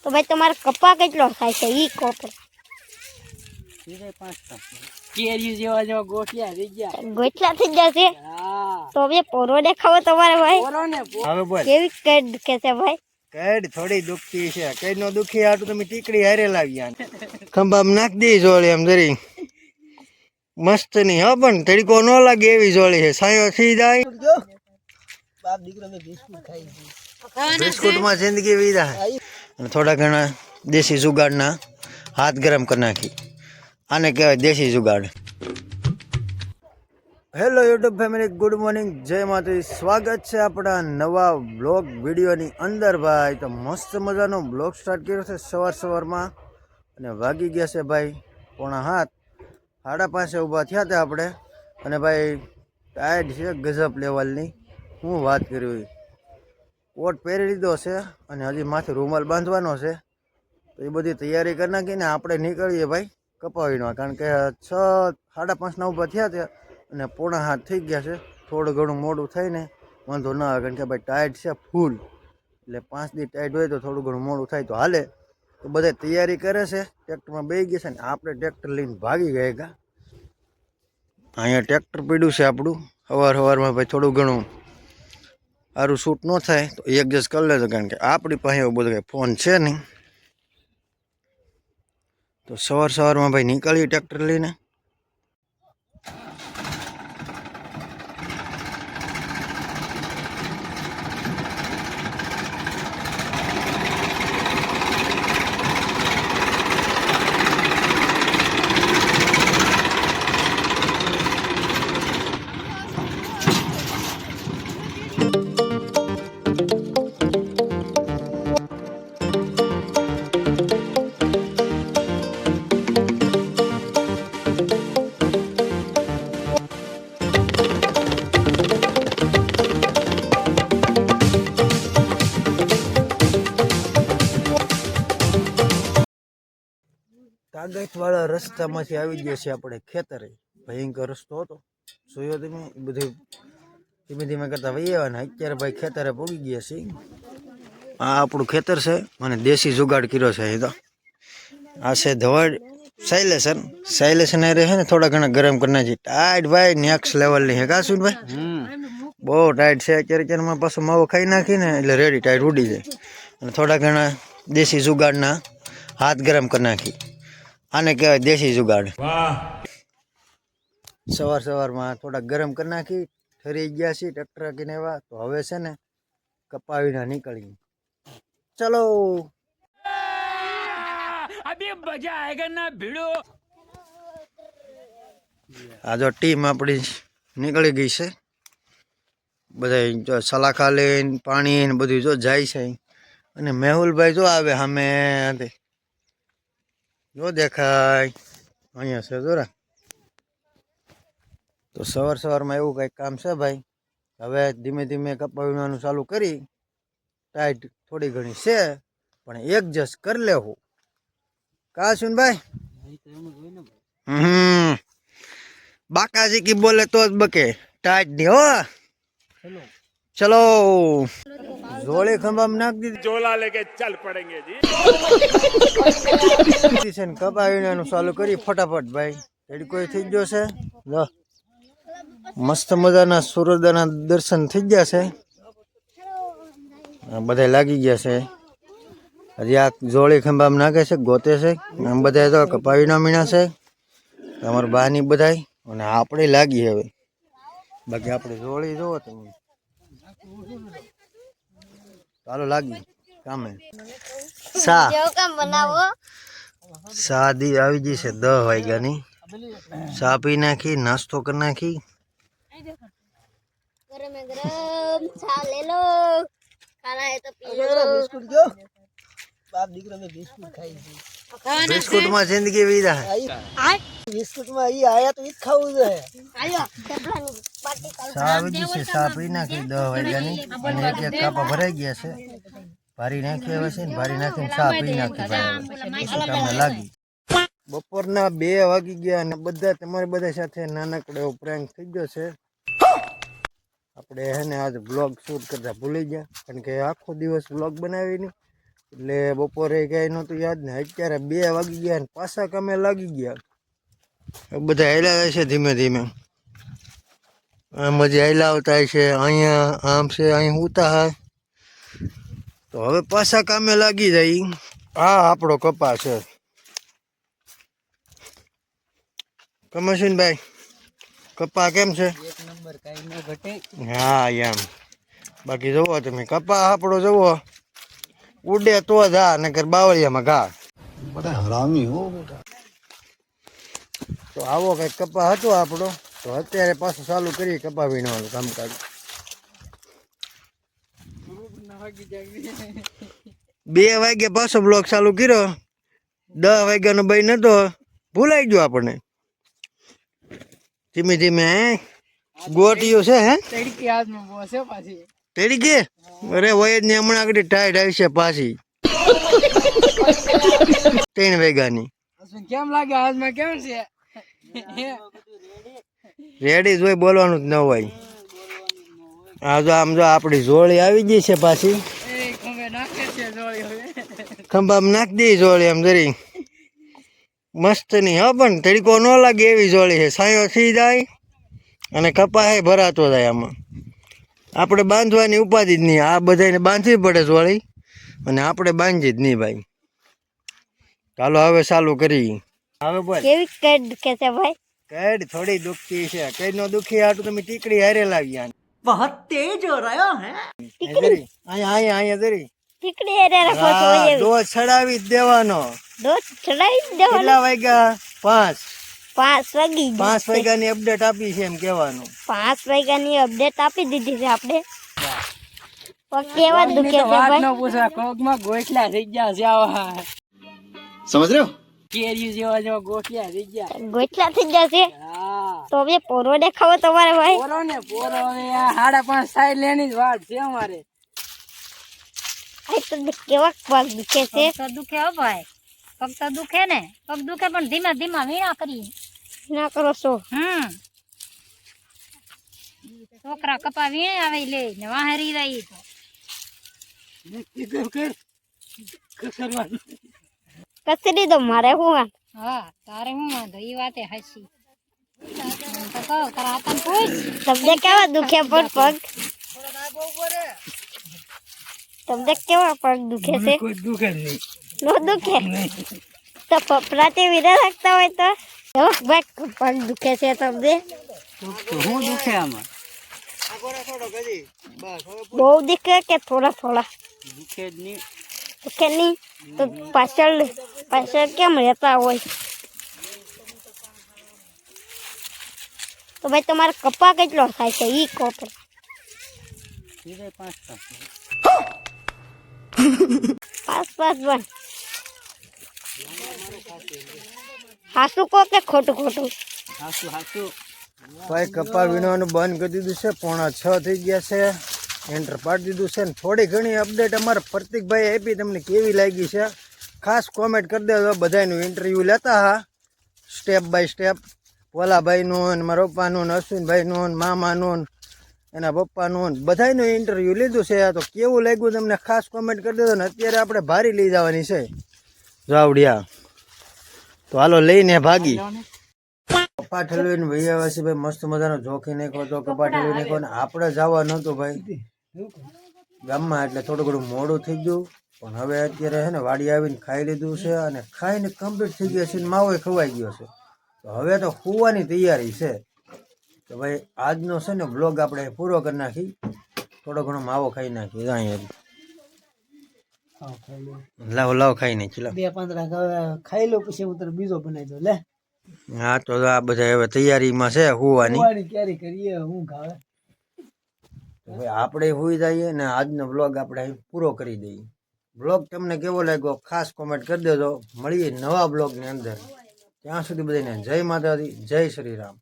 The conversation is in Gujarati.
તો ભાઈ તમારે કપા કેટલો થાય છે ઈ કહો ગોટલા થઈ જશે તો હવે પોરો દેખાવો તમારે ભાઈ કેવી કેડ દુખે છે ભાઈ કેડ થોડી દુખતી છે કેડ નો દુખી આટું તમે ટીકડી હારે લાવ્યા ખંભામાં નાખ દી જોળી એમ જરી મસ્ત ની હા પણ તડકો ન લાગે એવી જોળી છે સાયો થઈ જાય બાપ દીકરો મે બિસ્કુટ ખાઈ બિસ્કુટ માં જિંદગી વીરા અને થોડા ઘણા દેશી જુગાડના હાથ ગરમ કરી નાખી આને કહેવાય દેશી jugaad hello YouTube family good morning જય માતાજી સ્વાગત છે આપણા નવા બ્લોગ વિડીયોની અંદર ભાઈ તો મસ્ત મજાનો બ્લોગ સ્ટાર્ટ કર્યો છે સવારમાં અને વાગી ગયા છે ભાઈ 4:30 5:30 ઊભા થયા હતા આપણે અને ભાઈ ટાયર્ડ છે ગજબ લેવલની હું વાત કરી કોટ પહેરી લીધો છે અને હજી માથે રૂમાલ બાંધવાનો છે તો એ બધી તૈયારી કરી નાખીને આપણે નીકળીએ ભાઈ કપાવીનો કારણ કે 6 5:30 ઊભા થયા હતા અને 4:30 થઈ ગયા છે થોડું ઘણું મોડું થઈને વાંધો ના આવે કારણ કે ભાઈ ટાઈટ છે ફૂલ એટલે 5 દી ટાઈટ હોય તો થોડું ઘણું મોડું થાય તો હાલે તો બધા તૈયારી કરે છે ટ્રેક્ટરમાં બેસી ગયા છે ને આપણે ટ્રેક્ટર લઈને ભાગી ગયા અહીંયા ટ્રેક્ટર પડ્યું છે આપણું સવારમાં ભાઈ થોડું ઘણું સારું શૂટ ન થાય તો એડજસ્ટ કરી લેજો કારણ કે આપણી પાસે એવું બધું કંઈ ફોન છે નહીં તો સવારમાં ભાઈ નીકળીએ ટ્રેક્ટર લઈને કાગજવાળા રસ્તામાંથી આવી ગયા છે આપણે ખેતરે ભયંકર રસ્તો હતો જોયો તમે એ બધું ધીમે ધીમે કરતા વહી આવ્યા અત્યારે ભાઈ ખેતરે પહોંચી ગયા છે આ આપણું ખેતર છે અને દેશી જુગાડ કર્યો છે અહીં તો આ છે ધવડ સાયલેશન એ રહે ને થોડા ઘણા ગરમ કરી નાખી ટાઈટ ભાઈ નેક્સ્ટ લેવલની હે કાશું ભાઈ બહુ ટાઈટ છે અત્યારમાં પાછું માવો ખાઈ નાખીને એટલે રેડી ટાઈટ ઉડી જાય અને થોડા ઘણા દેશી જુગાડના હાથ ગરમ કરી નાખી આને કહેવાય દેશી જુગાડ સવારમાં થોડા ગરમ કરી નાખી ઠરી ગયા છીએ ટ્રેક્ટર રાખીને એવા તો હવે છે ને કપાવીને નીકળી ચલો આ જો ટીમ આપણી નીકળી ગઈ છે બધા જો સલાખા લઈને પાણી ને બધું જો જાય છે અને મેહુલભાઈ જો આવે સામે જો દેખાય અહીંયા છે જોરા તો સવારમાં એવું કંઈક કામ છે ભાઈ હવે ધીમે ધીમે કપાવવાનું ચાલુ કરી ટાઈટ થોડી ઘણી છે પણ એડજસ્ટ કરી લેવું કા સુનભાઈ બાકાજી કી બોલે તો જ બકે ટાઈટ ની હો ચલો જોડે ખંભામાં નાખ દીધી જોલા લેકે ચાલ પડેંગે જી કપાવીને ચાલુ કરી ફટાફટ ભાઈ રેડી કોઈ થઈ ગયો છે લો મસ્ત મજાના સૂર્યોદયના દર્શન થઈ ગયા છે બધા લાગી ગયા છે હજી આ જોડી ખંભામાં નાખે છે ગોતે છે આમ બધા તો કપાવીના મીણા છે અમારા બાની બધા અને આપણે લાગી હવે બાકી આપણે જોડી જોવો તમે ચાલો લાગી કામે સાદી આવી ગઈ છે 10 વાગ્યાની ચા પી નાખી નાસ્તો કરી નાખી ગરમ ચા લે લો ખાના હે તો પી લો બિસ્કુટ જો બાપ દીકરો મે બિસ્કુટ ખાઈ બિસ્કુટ માં જિંદગી વીરા બિસ્કુટ માં ઈ આયા તો ઈ ખાવું છે આયો થેપલાની પાર્ટી કાલ ચા આવી ગઈ છે ચા પી નાખી 10 વાગ્યાની અને એક કાપા ભરાઈ ગયા છે ભારી નાખી હવે છે ને ભારી નાખીને ચા પી નાખી ભાઈ તમને લાગી બપોરના 2 વાગી ગયા અને બધા તમારી બધા સાથે નાનકડો એવો પ્રેન્ક થઈ ગયો છે આપણે હે ને આજ બ્લોગ શૂટ કરતા ભૂલી ગયા કારણ કે આખો દિવસ બ્લોગ બનાવી નહીં એટલે બપોરે કાંઈ નહોતું યાદ ને અત્યારે 2 વાગી ગયા ને પાછા કામે લાગી ગયા બધા હેલા છે ધીમે ધીમે આમ જ હેલા આવતા છે અહીંયા આમ છે અહીં ઉતા હા તો હવે પાછા કામે લાગી જાય આ આપણો કપા છે કમશીનભાઈ કપા કેમ છે એક નંબર કાઈ ન ઘટે હા એમ બાકી જુઓ તમે કપા આપણો જુઓ ઉડે તો જ આ નકર બાવળિયામાં ઘા બડા હરામી હો બેટા તો આવો કંઈક કપા હતો આપણો તો અત્યારે પાછું ચાલુ કરીએ કપા વીણવાનું કામકાજ 2 વાગે પાછો બ્લોક ચાલુ કર્યો 10 વાગ્યાનો ભાઈ નતો ભૂલાઈ ગયો આપણને ધીમે ધીમે ગોટીઓ છે હે તડકી હાથમાં બોસે પાછી તેડી કે અરે વય જ ને હમણાં આગળ ટાઈટ આવી છે પાછી 3 વાગ્યાની કેમ લાગે હાથમાં કેમ છે રેડી જ હોય બોલવાનું જ ન હોય આ જો આમ જો આપણી જોળી આવી ગઈ છે પાછી ખંભામાં નાખી દઈ જોળી આમ જરી મસ્ત ની હા પણ તડકો ન લાગે એવી જોળી છે સાયો થઈ જાય અને કપાય ભરાતો જાય આમાં આપણે બાંધવાની ઉપાધિ જ નહીં આ બધાને બાંધવી પડે જોળી અને આપણે બાંધી જ નહીં ભાઈ ચાલો હવે ચાલુ કરી હવે બોલ કેવી કડ દુખે છે ભાઈ કડ થોડી દુખતી છે કડ નો દુખી આટલું તમે ટીકડી હારે લાવ્યા बहुत तेज हो रहा है જરી અહીંયા જરી ટીકડી હેરે રાખો છો હા, એવી ડોઝ ચડાવી જ દેવાનો દોત ચડાવી જ દેવાનો કેટલા વાગ્યા 5 5 વાગી 5 વાગ્યાની અપડેટ આપી છે એમ કહેવાનું 5 વાગ્યાની અપડેટ આપી દીધી છે આપણે પગ કેવા દુખે છે ભાઈ પૂછા કોકમાં ગોઠલા થઈ ગયા છે આવા સમજ રહ્યો કેરી જેવા ગોઠલા થઈ ગયા ગોઠલા થઈ જશે હા તો હવે પોરો દેખાવો તમારે ભાઈ પોરો ને આ 5.5 સાઈડ લેની જ વાત છે અમારે આ તો કેવા પગ દુખે છે પગ તો દુખે હો ભાઈ પગ તો દુખે ને પગ દુખે પણ ધીમે ધીમે વીણા કરી ના કરો છો છોકરા કપા વીણે આવે લે ને વાહેરી રહી કસરી દો મારે હું વાંધો? હા તારે હું વાંધો ઈ વાતે હસી તો કહો તારા હાથમાં પૂછ તમને કેવા દુખે પણ પગ તમને કેવા પગ દુખે છે કોઈ દુખે નહીં નો દુખે તો પપરાતે વિરા રાખતા હોય તો એવો ભાઈ પગ દુખે છે તમને હું દુખે આમાં બહુ દુખે કે થોડા થોડા દુખે જ નહીં દુખે નહીં તો પાછળ કેમ રહેતા હોય તો ભાઈ તમારે કપા કેટલો થાય છે ઈ કહો તો. 5 બન હાસુ કહો કે ખોટું ખોટું ભાઈ કપા વીણવાનું બંધ કરી દીધું છે 5:45 થઈ ગયા છે એન્ટર પાડી દીધું છે ને થોડી ઘણી અપડેટ અમારા પ્રતિકભાઈ આપી તમને કેવી લાગી છે ખાસ કોમેન્ટ કરી દેજો બધાનું ઇન્ટરવ્યૂ લેતા હા સ્ટેપ બાય સ્ટેપ ભોલાભાઈનું ને મારા પપ્પાનું ને અશ્વિનભાઈનું ને મામાનું ને એના પપ્પાનું ને બધાનું ઇન્ટરવ્યૂ લીધું છે તો કેવું લાગ્યું તમને ખાસ કોમેન્ટ કરી દેજો ને અત્યારે આપણે ભારી લઈ જવાની છે જાવડિયા તો હાલો લઈને ભાગી કપા ઠલવીને ભાઈ આવે છે ભાઈ મસ્ત મજાનો જોખી નાખ્યો તો કપા ઠલવી નાખ્યો ને આપણે જવા નહોતું ભાઈ ગામમાં એટલે થોડું ઘણું મોડું થઈ ગયું પણ હવે અત્યારે છે ને વાડી આવીને ખાઈ લીધું છે અને ખાઈને કમ્પ્લીટ થઈ ગયા છે ને માવો ખવાઈ ગયો છે તો હવે તો સુવાની તૈયારી છે તો ભાઈ આજનો છે ને બ્લોગ આપણે પૂરો કરી નાખી થોડો ઘણો માવો ખાઈ નાખી અહીંયા લાવ ખાઈ નાખી લાવ 2-5 ખાઈ લો પછી હું તને બીજો બનાવી દઉં લે હા તો આ બધા હવે તૈયારીમાં છે સુવાની ક્યારે કરીએ હું ખાવે હવે આપણે સુઈ જઈએ ને આજનો બ્લોગ આપણે પૂરો કરી દઈએ બ્લોગ તમને કેવો લાગ્યો ખાસ કોમેન્ટ કરી દેજો મળીએ નવા બ્લોગની અંદર ત્યાં સુધી બધાને જય માતાજી જય શ્રી રામ